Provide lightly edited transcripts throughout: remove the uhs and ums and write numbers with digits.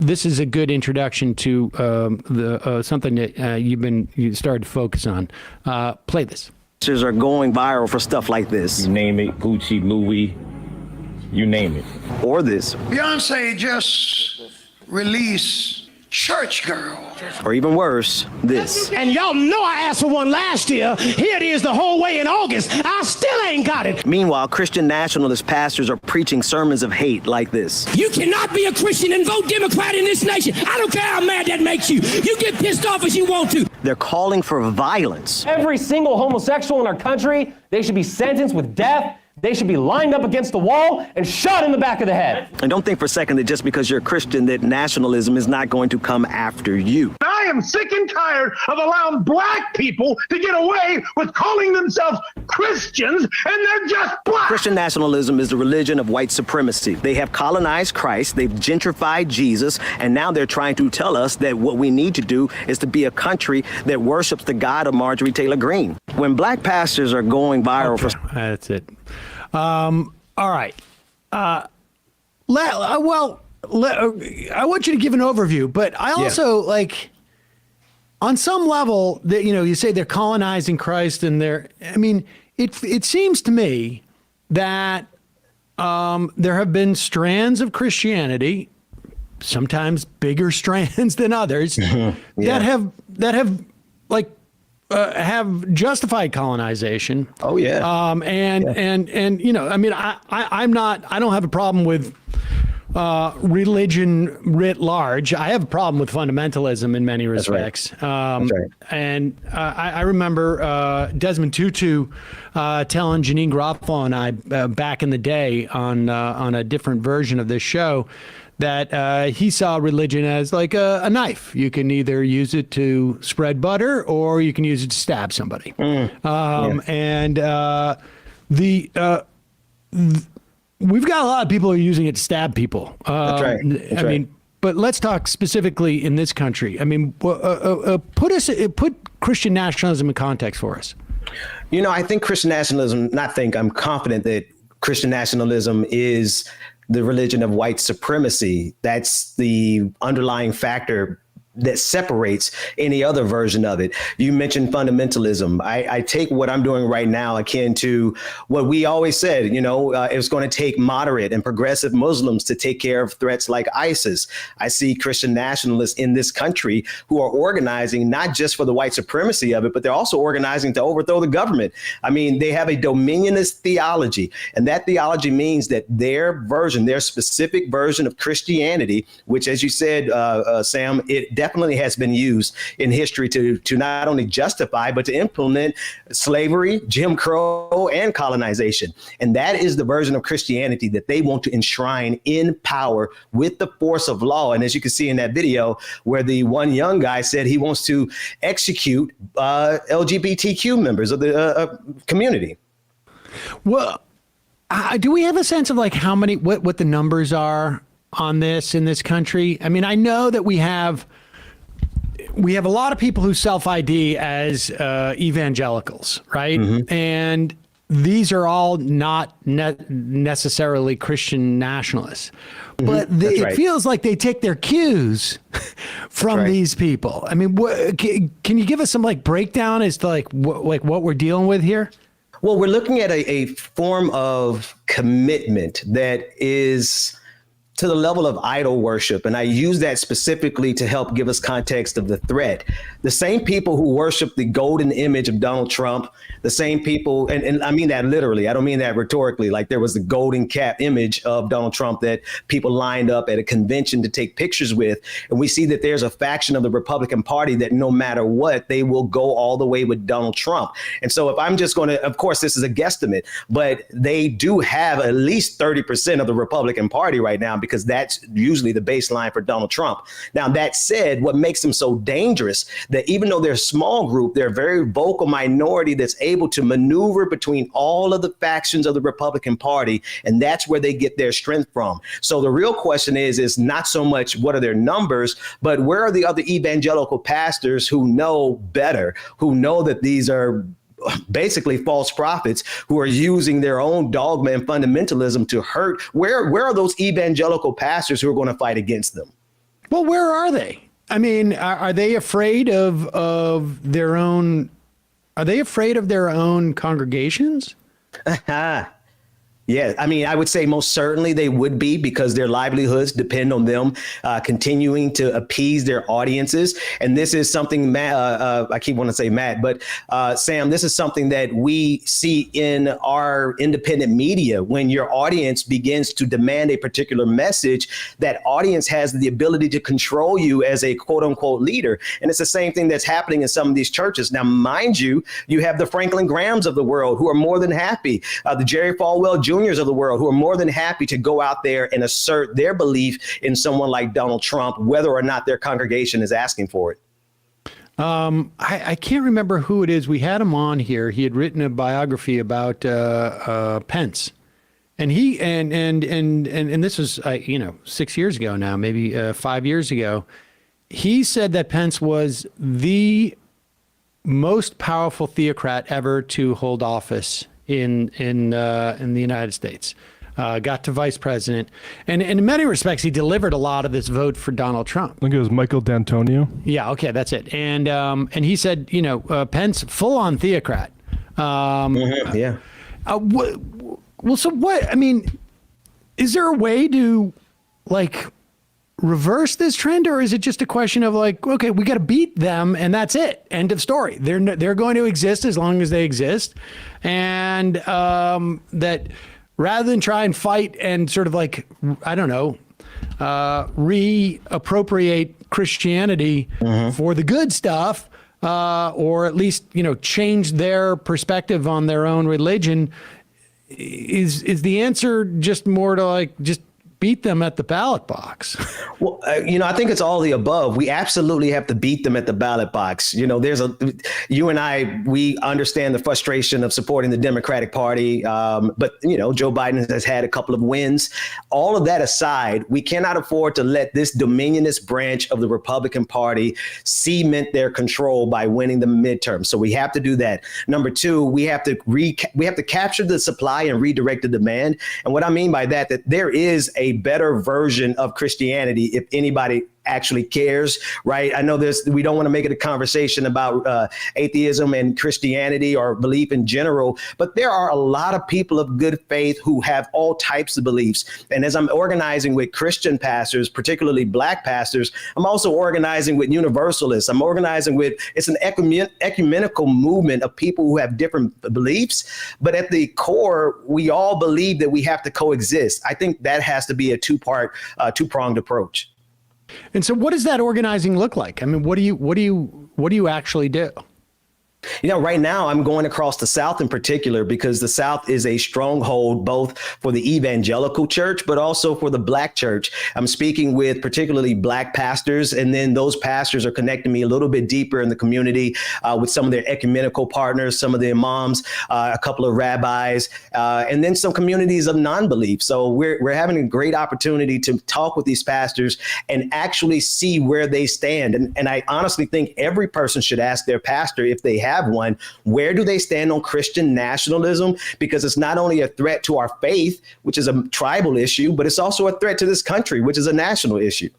this is a good introduction to something that you started to focus on. Play this. Are going viral for stuff like this. You name it, Gucci, Louie, you name it. Or this. Beyonce just released Church Girl. Or even worse, this. And y'all know I asked for one last year. Here it is the whole way in August. I still ain't got it. Meanwhile, Christian nationalist pastors are preaching sermons of hate like this. You cannot be a Christian and vote Democrat in this nation. I don't care how mad that makes you. You get pissed off as you want to. They're calling for violence. Every single homosexual in our country, they should be sentenced with death. They should be lined up against the wall and shot in the back of the head. And don't think for a second that just because you're a Christian that nationalism is not going to come after you. I am sick and tired of allowing black people to get away with calling themselves Christians, and they're just black. Christian nationalism is the religion of white supremacy. They have colonized Christ, they've gentrified Jesus, and now they're trying to tell us that what we need to do is to be a country that worships the God of Marjorie Taylor Greene. When black pastors are going viral for... That's it. All right. I want you to give an overview, but I also on some level that, you say they're colonizing Christ and it seems to me that, there have been strands of Christianity, sometimes bigger strands than others that have justified colonization. Oh yeah. I don't have a problem with religion writ large. I have a problem with fundamentalism in many respects. That's right. And I remember Desmond Tutu telling Janine Garofalo and I back in the day on a different version of this show that he saw religion as like a knife. You can either use it to spread butter or you can use it to stab somebody. We've got a lot of people who are using it to stab people. That's right. I mean, but let's talk specifically in this country. I mean, put Christian nationalism in context for us. I think Christian nationalism, I'm confident that Christian nationalism is the religion of white supremacy. That's the underlying factor that separates any other version of it. You mentioned fundamentalism. I take what I'm doing right now akin to what we always said, it's going to take moderate and progressive Muslims to take care of threats like ISIS. I see Christian nationalists in this country who are organizing not just for the white supremacy of it, but they're also organizing to overthrow the government. I mean, they have a dominionist theology, and that theology means that their specific version of Christianity, which, as you said, Sam, it definitely has been used in history to not only justify, but to implement slavery, Jim Crow, and colonization. And that is the version of Christianity that they want to enshrine in power with the force of law. And as you can see in that video where the one young guy said he wants to execute LGBTQ members of the community. Well, do we have a sense of how many, what the numbers are on this in this country? I mean, I know that we have a lot of people who self-ID as evangelicals, right? Mm-hmm. And these are all not necessarily Christian nationalists, mm-hmm. but it feels like they take their cues from these people. I mean, can you give us some breakdown as to what we're dealing with here? Well, we're looking at a form of commitment that is to the level of idol worship. And I use that specifically to help give us context of the threat. The same people who worship the golden image of Donald Trump, the same people, and I mean that literally, I don't mean that rhetorically, like there was the golden cap image of Donald Trump that people lined up at a convention to take pictures with. And we see that there's a faction of the Republican Party that no matter what, they will go all the way with Donald Trump. And so if I'm just going to, of course, this is a guesstimate, but they do have at least 30% of the Republican Party right now, because that's usually the baseline for Donald Trump. Now, that said, what makes them so dangerous, that even though they're a small group, they're a very vocal minority that's able to maneuver between all of the factions of the Republican Party. And that's where they get their strength from. So the real question is not so much what are their numbers, but where are the other evangelical pastors who know better, who know that these are basically false prophets who are using their own dogma and fundamentalism to hurt? Where are those evangelical pastors who are going to fight against them? Well, where are they? I mean, are they afraid of their own? Are they afraid of their own congregations? Yeah, I mean, I would say most certainly they would be, because their livelihoods depend on them continuing to appease their audiences. And this is something, I keep wanting to say Matt, but Sam, this is something that we see in our independent media. When your audience begins to demand a particular message, that audience has the ability to control you as a quote unquote leader. And it's the same thing that's happening in some of these churches. Now, mind you, you have the Franklin Grahams of the world who are more than happy, the Jerry Falwell Jr. of the world who are more than happy to go out there and assert their belief in someone like Donald Trump, whether or not their congregation is asking for it. I can't remember who it is. We had him on here. He had written a biography about Pence, and he and this was 6 years ago now, maybe 5 years ago. He said that Pence was the most powerful theocrat ever to hold office in the United States. Got to vice president, and in many respects, he delivered a lot of this vote for Donald Trump. I think it was Michael D'Antonio. Yeah, okay, that's it. And he said, Pence, full on theocrat. Yeah. Well, so what? I mean, is there a way to reverse this trend, or is it just a question of okay, we got to beat them and that's it, end of story? They're going to exist as long as they exist, and that rather than try and fight and sort of reappropriate Christianity for the good stuff, or at least change their perspective on their own religion, is the answer just more to just beat them at the ballot box? Well, I think it's all the above. We absolutely have to beat them at the ballot box. You and I, we understand the frustration of supporting the Democratic Party. But Joe Biden has had a couple of wins. All of that aside, we cannot afford to let this dominionist branch of the Republican Party cement their control by winning the midterm. So we have to do that. Number two, we have to capture the supply and redirect the demand. And what I mean by that there is a better version of Christianity, if anybody actually cares, right? I know we don't want to make it a conversation about atheism and Christianity or belief in general, but there are a lot of people of good faith who have all types of beliefs. And as I'm organizing with Christian pastors, particularly Black pastors, I'm also organizing with Universalists. I'm organizing with, it's an ecumenical movement of people who have different beliefs, but at the core, we all believe that we have to coexist. I think that has to be a two-pronged approach. And so what does that organizing look like? I mean, what do you actually do? Right now I'm going across the South in particular, because the South is a stronghold both for the evangelical church, but also for the Black church. I'm speaking with particularly Black pastors, and then those pastors are connecting me a little bit deeper in the community with some of their ecumenical partners, some of the imams, a couple of rabbis, and then some communities of non-belief. So we're having a great opportunity to talk with these pastors and actually see where they stand. And I honestly think every person should ask their pastor, if they have one, where do they stand on Christian nationalism? Because it's not only a threat to our faith, which is a tribal issue, but it's also a threat to this country, which is a national issue.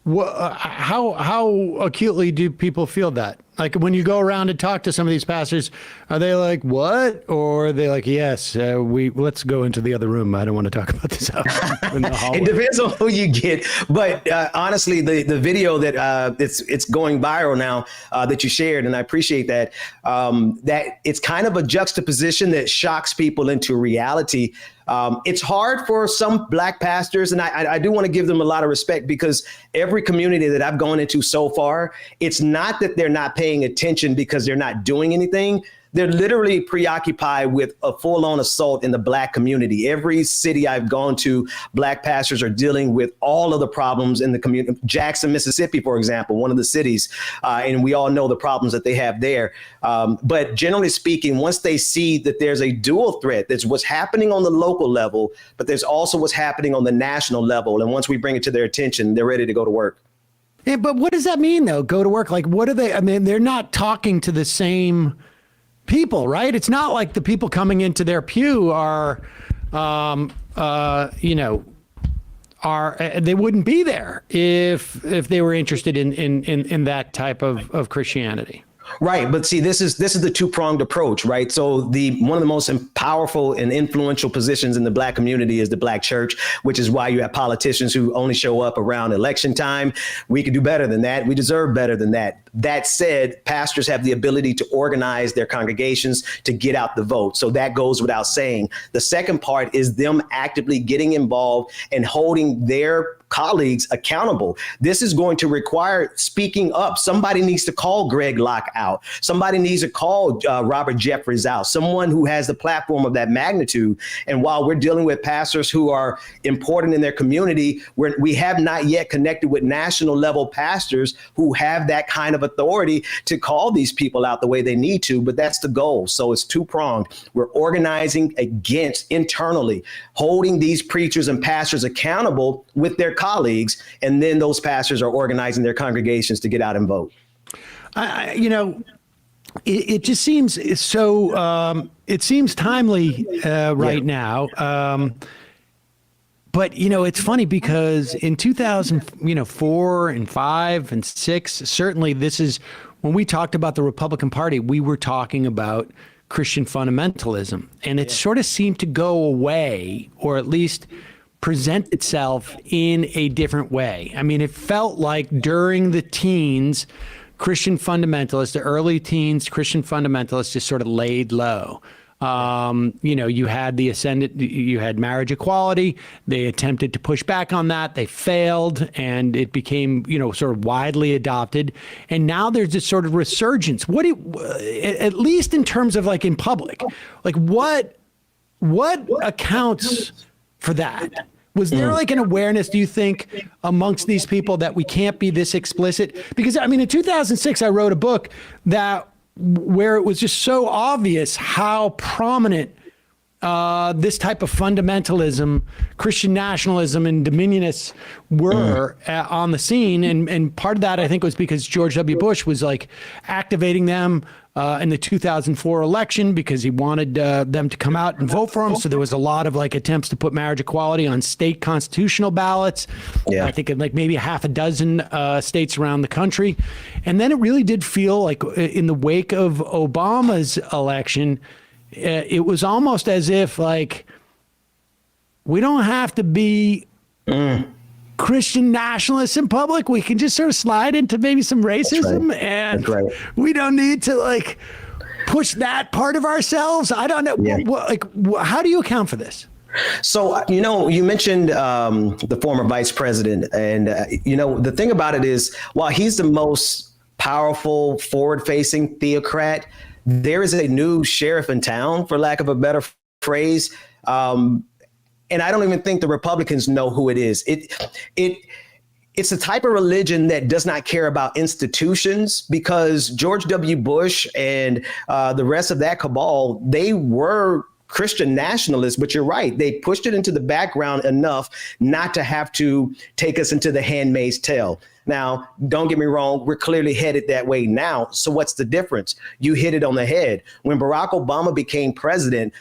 Well, how acutely do people feel that? Like when you go around and talk to some of these pastors, are they like, what? Or are they like, yes, let's go into the other room. I don't want to talk about this out in the hallway. It depends on who you get. But honestly, the video that it's going viral now that you shared, and I appreciate that, that it's kind of a juxtaposition that shocks people into reality. It's hard for some Black pastors, and I do want to give them a lot of respect, because every community that I've gone into so far, it's not that they're not paying attention because they're not doing anything. They're literally preoccupied with a full-on assault in the Black community. Every city I've gone to, Black pastors are dealing with all of the problems in the community. Jackson, Mississippi, for example, one of the cities, and we all know the problems that they have there. But generally speaking, once they see that there's a dual threat, there's what's happening on the local level, but there's also what's happening on the national level. And once we bring it to their attention, they're ready to go to work. Yeah, but what does that mean, though? Go to work? Like, what are they? I mean, they're not talking to the same people, right? It's not like the people coming into their pew are, they wouldn't be there if they were interested in that type of Christianity. Right, but see, this is the two-pronged approach, right? So one of the most powerful and influential positions in the Black community is the Black church, which is why you have politicians who only show up around election time. We could do better than that. We deserve better than that. That said, pastors have the ability to organize their congregations to get out the vote. So that goes without saying. The second part is them actively getting involved and holding their colleagues accountable. This is going to require speaking up. Somebody needs to call Greg Locke out. Somebody needs to call Robert Jeffries out, someone who has the platform of that magnitude. And while we're dealing with pastors who are important in their community, we have not yet connected with national level pastors who have that kind of authority to call these people out the way they need to. But that's the goal. So it's two-pronged. We're organizing against internally, holding these preachers and pastors accountable with their colleagues, and then those pastors are organizing their congregations to get out and vote. It just seems so. It seems timely right now. But it's funny because in 2004 and 5 and 6, certainly this is when we talked about the Republican Party. We were talking about Christian fundamentalism, and it sort of seemed to go away, or at least present itself in a different way. I mean, it felt like during the teens, Christian fundamentalists, the early teens, Christian fundamentalists just sort of laid low. You had you had marriage equality. They attempted to push back on that. They failed, and it became, sort of widely adopted. And now there's this sort of resurgence. At least in terms of like in public, like what accounts for that? Was there like an awareness, do you think, amongst these people that we can't be this explicit? Because I mean, in 2006, I wrote a book where it was just so obvious how prominent this type of fundamentalism, Christian nationalism, and dominionists were on the scene. And part of that, I think, was because George W. Bush was like activating them in the 2004 election because he wanted them to come out and vote for him. So there was a lot of like attempts to put marriage equality on state constitutional ballots. Yeah. I think in like maybe half a dozen states around the country. And then it really did feel like in the wake of Obama's election, it was almost as if like we don't have to be Christian nationalists in public. We can just sort of slide into maybe some racism, and we don't need to like push that part of ourselves. I don't know. Yeah. How do you account for this? So, you mentioned the former vice president, and, the thing about it is, while he's the most powerful, forward-facing theocrat, there is a new sheriff in town, for lack of a better phrase. And I don't even think the Republicans know who it is. It's a type of religion that does not care about institutions, because George W. Bush and the rest of that cabal, they were Christian nationalists, but you're right. They pushed it into the background enough not to have to take us into the Handmaid's Tale. Now, don't get me wrong, we're clearly headed that way now. So what's the difference? You hit it on the head. When Barack Obama became president,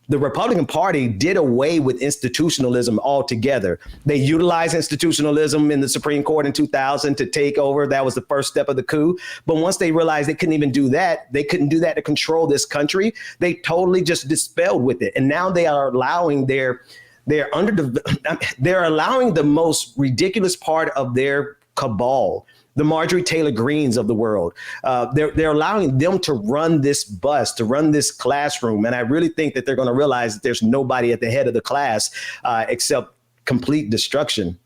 the Republican Party did away with institutionalism altogether. They utilized institutionalism in the Supreme Court in 2000 to take over. That was the first step of the coup. But once they realized they couldn't even do that, they couldn't do that to control this country, they totally just dispelled with it. And now they are allowing they're allowing the most ridiculous part of their cabal, the Marjorie Taylor Greenes of the world. They're allowing them to run this bus, to run this classroom. And I really think that they're going to realize that there's nobody at the head of the class except complete destruction.